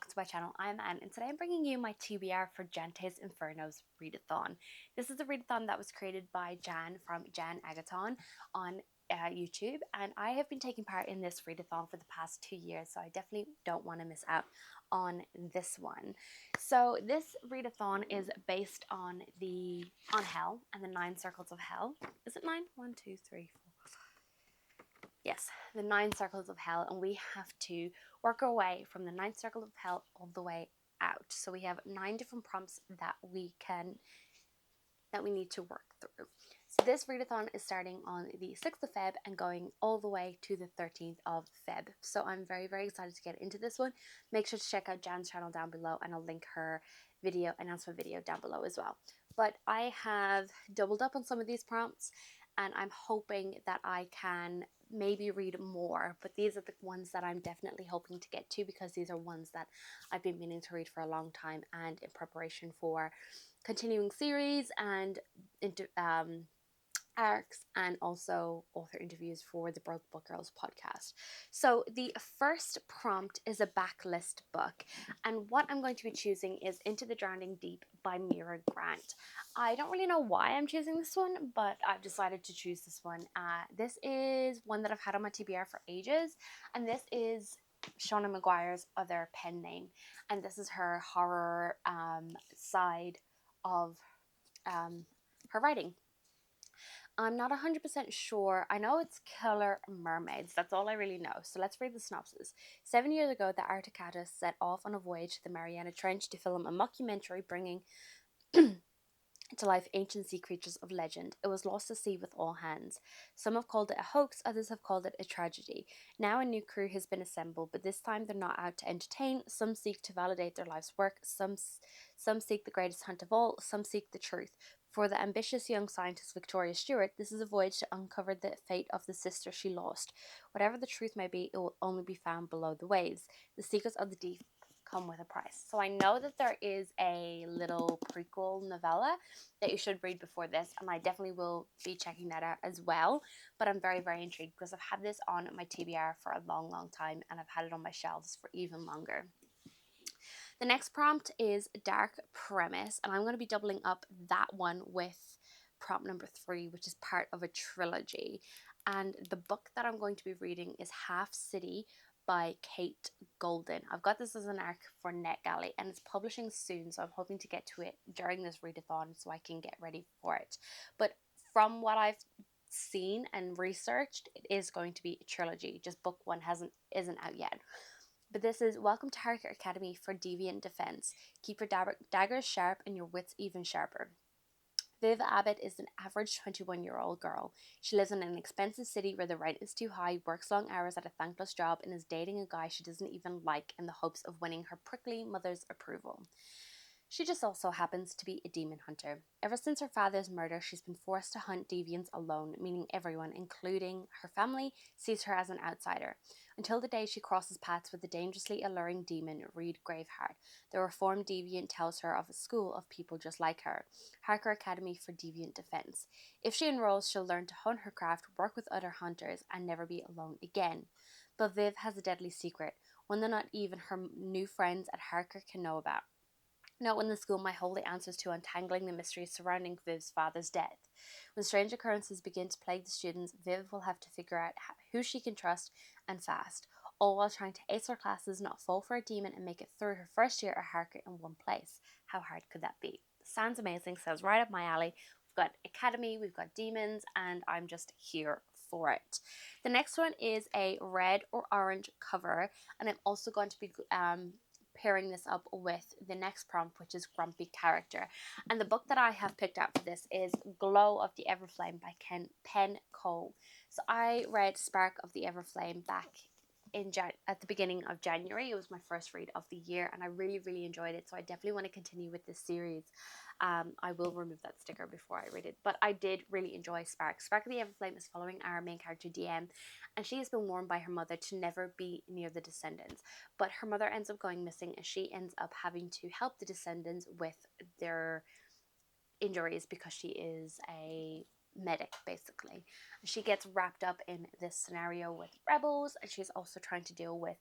to my channel. I'm Anne, and today I'm bringing you my TBR for Jante's Inferno's Readathon. This is a readathon that was created by Jan from Readathon on YouTube, and I have been taking part in this readathon for the past 2 years, so I definitely don't want to miss out on this one. So this readathon is based on hell and the 9 circles of hell. Is it 9? 1, 2, 3, 4. Yes, the 9 circles of hell, and we have to work our way from the 9th circle of hell all the way out. So we have 9 different prompts that we need to work through. So this readathon is starting on the 6th of Feb and going all the way to the 13th of Feb. So I'm very, very excited to get into this one. Make sure to check out Jan's channel down below, and I'll link her announcement video down below as well. But I have doubled up on some of these prompts, and I'm hoping that I can maybe read more, but these are the ones that I'm definitely hoping to get to, because these are ones that I've been meaning to read for a long time, and in preparation for continuing series and arcs, and also author interviews for the Broke Book Girls podcast. So the first prompt is a backlist book, and what I'm going to be choosing is Into the Drowning Deep by Mira Grant. I don't really know why I'm choosing this one, but I've decided to choose this one. This is one that I've had on my TBR for ages, and this is Shauna Maguire's other pen name, and this is her horror side of her writing. I'm not 100% sure. I know it's Killer Mermaids. That's all I really know. So let's read the synopsis. 7 years ago, the Arcticata set off on a voyage to the Mariana Trench to film a mockumentary bringing to life ancient sea creatures of legend. It was lost to sea with all hands. Some have called it a hoax, others have called it a tragedy. Now a new crew has been assembled, but this time they're not out to entertain. Some seek to validate their life's work, some seek the greatest hunt of all, some seek the truth. For the ambitious young scientist Victoria Stewart, this is a voyage to uncover the fate of the sister she lost. Whatever the truth may be, it will only be found below the waves. The secrets of the deep come with a price. So I know that there is a little prequel novella that you should read before this, and I definitely will be checking that out as well. But I'm very, very intrigued, because I've had this on my TBR for a long, long time, and I've had it on my shelves for even longer. The next prompt is Dark Premise, and I'm going to be doubling up that one with prompt number 3, which is part of a trilogy. And the book that I'm going to be reading is Half City by Kate Golden. I've got this as an arc for NetGalley, and it's publishing soon, so I'm hoping to get to it during this readathon so I can get ready for it. But from what I've seen and researched, it is going to be a trilogy. Just book 1 isn't out yet. But this is Welcome to Harker Academy for Deviant Defense. Keep your daggers sharp and your wits even sharper. Viv Abbott is an average 21-year-old girl. She lives in an expensive city where the rent is too high, works long hours at a thankless job, and is dating a guy she doesn't even like in the hopes of winning her prickly mother's approval. She just also happens to be a demon hunter. Ever since her father's murder, she's been forced to hunt deviants alone, meaning everyone, including her family, sees her as an outsider. Until the day she crosses paths with the dangerously alluring demon, Reed Graveheart. The reformed deviant tells her of a school of people just like her, Harker Academy for Deviant Defense. If she enrolls, she'll learn to hone her craft, work with other hunters, and never be alone again. But Viv has a deadly secret, one that not even her new friends at Harker can know about. No one in the school might hold the answers to untangling the mysteries surrounding Viv's father's death. When strange occurrences begin to plague the students, Viv will have to figure out who she can trust, and fast, all while trying to ace her classes, not fall for a demon, and make it through her first year at Harker in one place. How hard could that be? Sounds amazing, sounds right up my alley. We've got academy, we've got demons, and I'm just here for it. The next one is a red or orange cover, and I'm also going to be pairing this up with the next prompt, which is Grumpy Character. And the book that I have picked out for this is Glow of the Everflame by Penn Cole. So I read Spark of the Everflame back at the beginning of January. It was my first read of the year, and I really, really enjoyed it. So I definitely want to continue with this series. I will remove that sticker before I read it, but I did really enjoy Spark. Spark of the Everflame is following our main character DM, and she has been warned by her mother to never be near the descendants. But her mother ends up going missing, and she ends up having to help the descendants with their injuries because she is a medic, basically. She gets wrapped up in this scenario with rebels, and she's also trying to deal with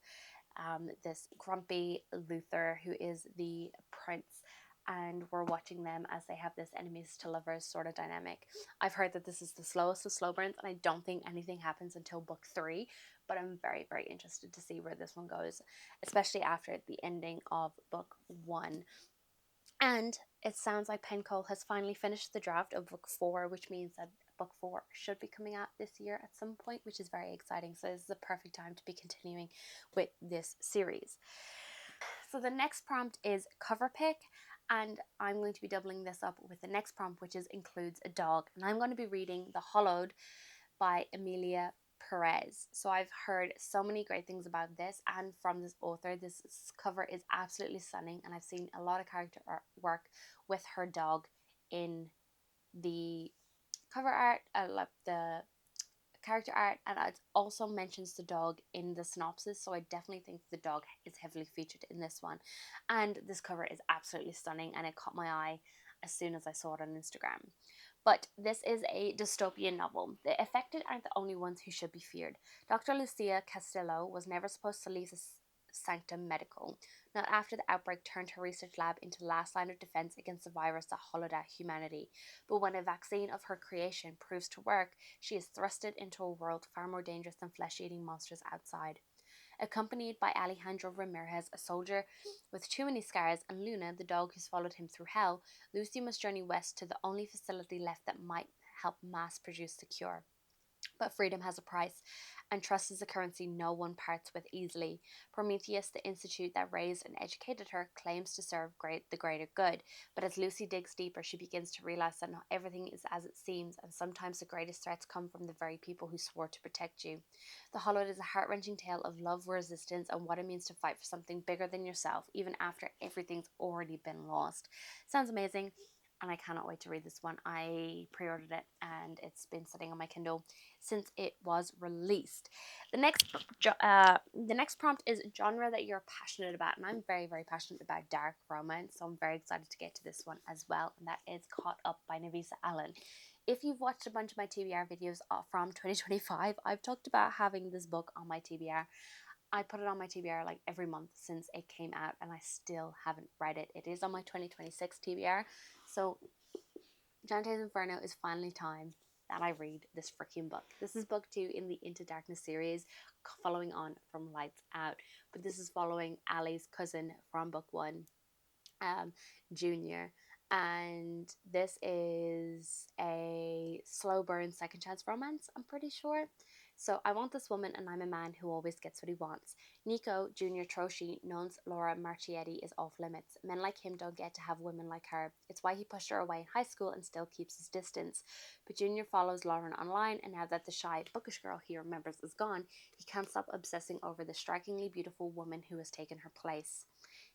this grumpy Luther who is the prince, and we're watching them as they have this enemies to lovers sort of dynamic. I've heard that this is the slowest of slow burns, and I don't think anything happens until book 3, but I'm very, very interested to see where this one goes, especially after the ending of book 1. And it sounds like Pencole has finally finished the draft of book 4, which means that book 4 should be coming out this year at some point, which is very exciting. So this is the perfect time to be continuing with this series. So the next prompt is cover pick, and I'm going to be doubling this up with the next prompt, which includes a dog. And I'm going to be reading The Hollowed by Emilia Perez. So I've heard so many great things about this and from this author. This cover is absolutely stunning, and I've seen a lot of character work with her dog in the cover art, like the character art, and it also mentions the dog in the synopsis, so I definitely think the dog is heavily featured in this one. And this cover is absolutely stunning, and it caught my eye as soon as I saw it on Instagram. But this is a dystopian novel. The affected aren't the only ones who should be feared. Dr. Lucia Castillo was never supposed to leave the Sanctum Medical, not after the outbreak turned her research lab into the last line of defense against the virus that hollowed out humanity. But when a vaccine of her creation proves to work, she is thrusted into a world far more dangerous than flesh-eating monsters outside. Accompanied by Alejandro Ramirez, a soldier with too many scars, and Luna, the dog who's followed him through hell, Lucy must journey west to the only facility left that might help mass produce the cure. But freedom has a price, and trust is a currency no one parts with easily. Prometheus, the institute that raised and educated her, claims to serve the greater good, but as Lucy digs deeper, she begins to realize that not everything is as it seems, and sometimes the greatest threats come from the very people who swore to protect you. The Hollowed is a heart-wrenching tale of love, resistance, and what it means to fight for something bigger than yourself, even after everything's already been lost. Sounds amazing, and I cannot wait to read this one. I pre-ordered it, and it's been sitting on my Kindle since it was released. The next prompt is genre that you're passionate about, and I'm very, very passionate about dark romance, so I'm very excited to get to this one as well, and that is Caught Up by Navisa Allen. If you've watched a bunch of my TBR videos from 2025, I've talked about having this book on my TBR. I put it on my TBR like every month since it came out, and I still haven't read it. It is on my 2026 TBR, so Jante's Inferno is finally time that I read this freaking book. This is book 2 in the Into Darkness series, following on from Lights Out. But this is following Ali's cousin from book 1, Junior. And this is a slow burn second chance romance, I'm pretty sure. So I want this woman, and I'm a man who always gets what he wants. Nico, Junior Troshi, knows Laura Marchietti is off limits. Men like him don't get to have women like her. It's why he pushed her away in high school and still keeps his distance. But Junior follows Lauren online, and now that the shy, bookish girl he remembers is gone, he can't stop obsessing over the strikingly beautiful woman who has taken her place.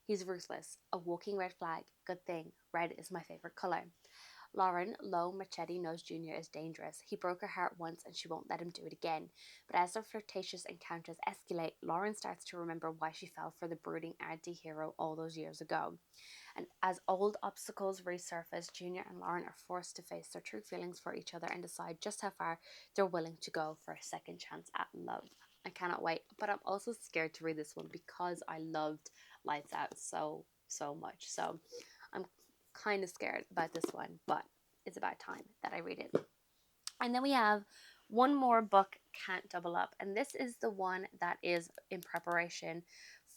He's ruthless, a walking red flag. Good thing, red is my favorite color. Lauren, Lo Marchetti, knows Junior is dangerous. He broke her heart once and she won't let him do it again. But as their flirtatious encounters escalate, Lauren starts to remember why she fell for the brooding anti-hero all those years ago. And as old obstacles resurface, Junior and Lauren are forced to face their true feelings for each other and decide just how far they're willing to go for a second chance at love. I cannot wait, but I'm also scared to read this one because I loved Lights Out so much. So I'm kind of scared about this one, but it's about time that I read it. And then we have one more book, Can't Double Up, and this is the one that is in preparation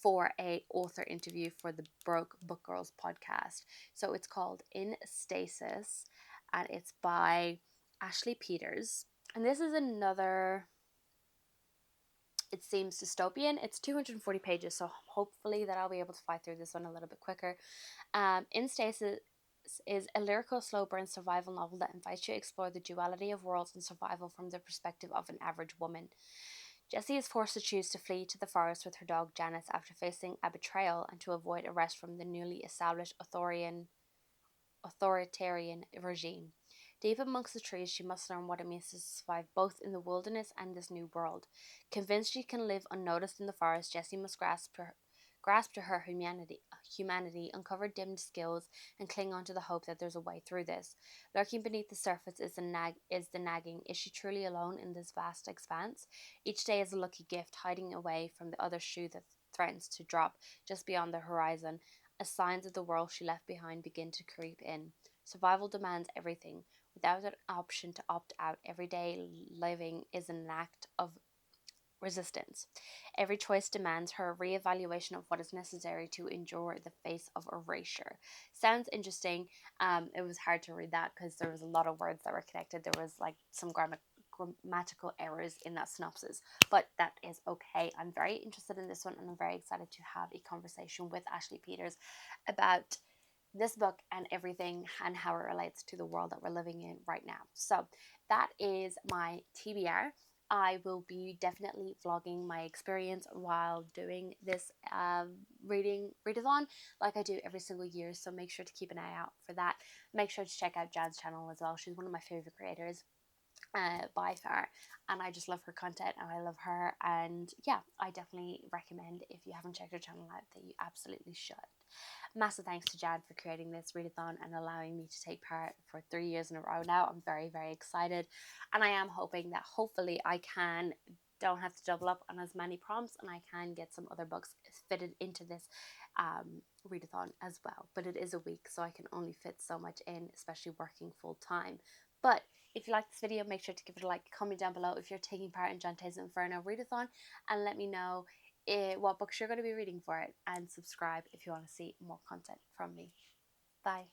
for a author interview for the Broke Book Girls podcast. So it's called In Stasis, and it's by Ashley Peters. And this is another, it seems dystopian. It's 240 pages, so hopefully that I'll be able to fight through this one a little bit quicker. In Stasis is a lyrical slow burn survival novel that invites you to explore the duality of worlds and survival from the perspective of an average woman. Jessie is forced to choose to flee to the forest with her dog Janice after facing a betrayal and to avoid arrest from the newly established authoritarian regime. Deep amongst the trees, she must learn what it means to survive both in the wilderness and this new world. Convinced she can live unnoticed in the forest, Jessie must grasp to her humanity, uncover dimmed skills, and cling on to the hope that there's a way through this. Lurking beneath the surface is the nagging. Is she truly alone in this vast expanse? Each day is a lucky gift, hiding away from the other shoe that threatens to drop just beyond the horizon, as signs of the world she left behind begin to creep in. Survival demands everything. Without an option to opt out, everyday living is an act of resistance. Every choice demands her reevaluation of what is necessary to endure the face of erasure. Sounds interesting. It was hard to read that because there was a lot of words that were connected. There was like some grammatical errors in that synopsis, but that is okay. I'm very interested in this one, and I'm very excited to have a conversation with Ashley Peters about this book and everything and how it relates to the world that we're living in right now. So that is my TBR. I will be definitely vlogging my experience while doing this readathon like I do every single year. So make sure to keep an eye out for that. Make sure to check out Jan's channel as well. She's one of my favorite creators by far, and I just love her content and I love her, and yeah, I definitely recommend, if you haven't checked her channel out, that you absolutely should. Massive thanks to Jan for creating this readathon and allowing me to take part for 3 years in a row now. I'm very, very excited, and I am hoping that hopefully I don't have to double up on as many prompts, and I can get some other books fitted into this readathon as well. But it is a week, so I can only fit so much in, especially working full time. But if you like this video, make sure to give it a like, comment down below if you're taking part in Jante's Inferno readathon, and let me know what books you're going to be reading for it, and subscribe if you want to see more content from me. Bye.